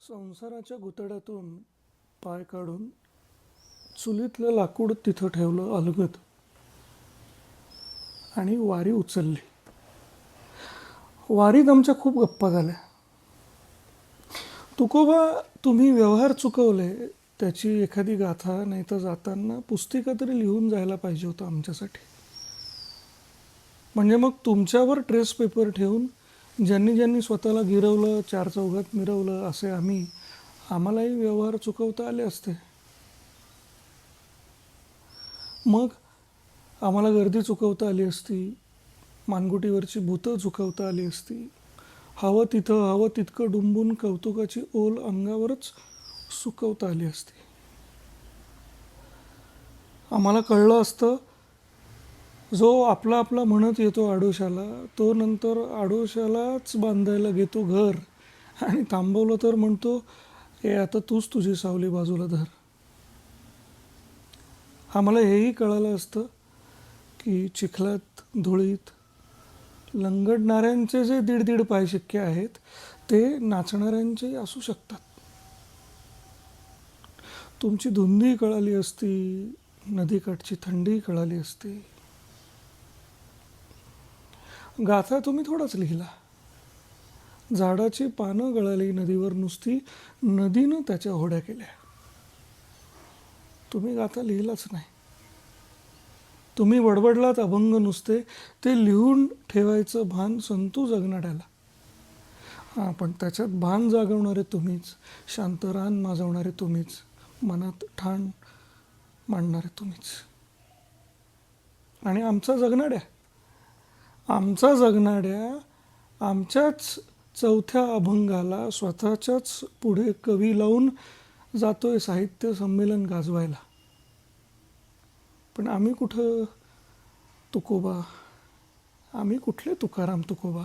संसाराच्या गुतड्यातून पाय काढून चुलीतलं लाकूड तिथं ठेवलं अलगद आणि वारी उचलली. वारीत आमच्या खूप गप्पा झाल्या. तुकोबा, तुम्ही व्यवहार चुकवले त्याची एखादी गाथा नाही तर जाताना पुस्तिका तरी लिहून जायला पाहिजे होतं आमच्यासाठी. म्हणजे मग तुमच्यावर ट्रेस पेपर ठेवून ज्यांनी ज्यांनी स्वतःला गिरवलं, चार चौघात मिरवलं, असे आम्हालाही व्यवहार चुकवता आले असते. मग आम्हाला गर्दी चुकवता आली असती, मानगुटीवरची भूतं चुकवता आली असती, हवं तिथं हवं तितकं डुंबून कौतुकाची ओल अंगावरच सुकवता आली असती. आम्हाला कळलं असतं, जो आपला आपला म्हणत येतो आडोशाला, तो नंतर आडोशालाच बांधायला घेतो घर आणि थांबवलं तर म्हणतो, हे आता तूच तुझी सावली बाजूला धर. आम्हाला हेही कळालं असतं की चिखलात धुळीत लंगडणाऱ्यांचे जे दीड दीड पाय शिक्के आहेत ते नाचणाऱ्यांचे असू शकतात. तुमची धुंदी कळाली असती, नदीकाठची थंडी कळाली असती. गाथा तुम्ही थोडाच लिहिला. झाडाची पानं गळाली नदीवर नुसती, नदीनं त्याच्या होड्या केल्या. तुम्ही गाथा लिहिलाच नाही. तुम्ही बडबडलात अभंग नुसते, ते लिहून ठेवायचं भान संतू जगणाऱ्याला. हां, पण त्याच्यात भान जागवणारे तुम्हीच, शांतरान माजवणारे तुम्हीच, मनात ठाण मांडणारे तुम्हीच. आणि आमचा जगणाऱ्या आमच्याच चौथ्या अभंगाला स्वतःच्याच पुढे कवी लावून जातोय साहित्य संमेलन गाजवायला. पण आम्ही कुठं तुकोबा, आम्ही कुठले तुकाराम तुकोबा?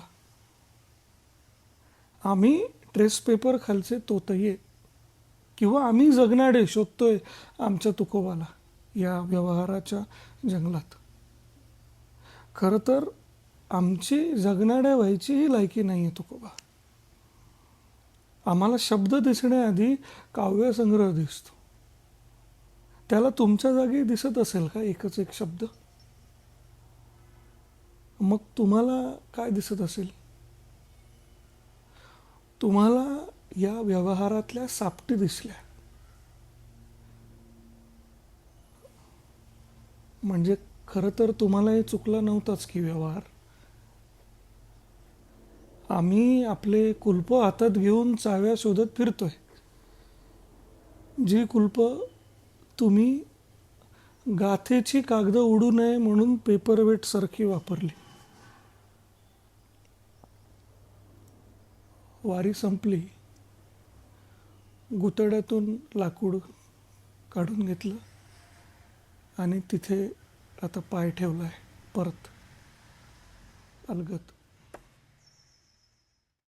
आम्ही ट्रेस पेपर खालचे तोतये, किंवा आम्ही जगणारे शोधतोय आमच्या तुकोबाला या व्यवहाराच्या जंगलात. खरं तर आमची जगणाऱ्या व्हायचीही लायकी नाही आहे तुकोबा. आम्हाला शब्द दिसण्याआधी काव्यसंग्रह दिसतो. त्याला तुमच्या जागी दिसत असेल का एकच एक शब्द? मग तुम्हाला काय दिसत असेल? तुम्हाला या व्यवहारातल्या सापटी दिसल्या. म्हणजे खरं तर तुम्हालाही चुकला नव्हताच की व्यवहार. आम्ही आपले कुलप हातात घेऊन चाव्या शोधत फिरतोय. जी कुलप तुम्ही गाथेची कागद उडू नये म्हणून पेपरवेट सारखी वापरली. वारी संपली. गुतड्यातून लाकूड काढून घेतलं आणि तिथे आता पाय ठेवलाय परत अलगद.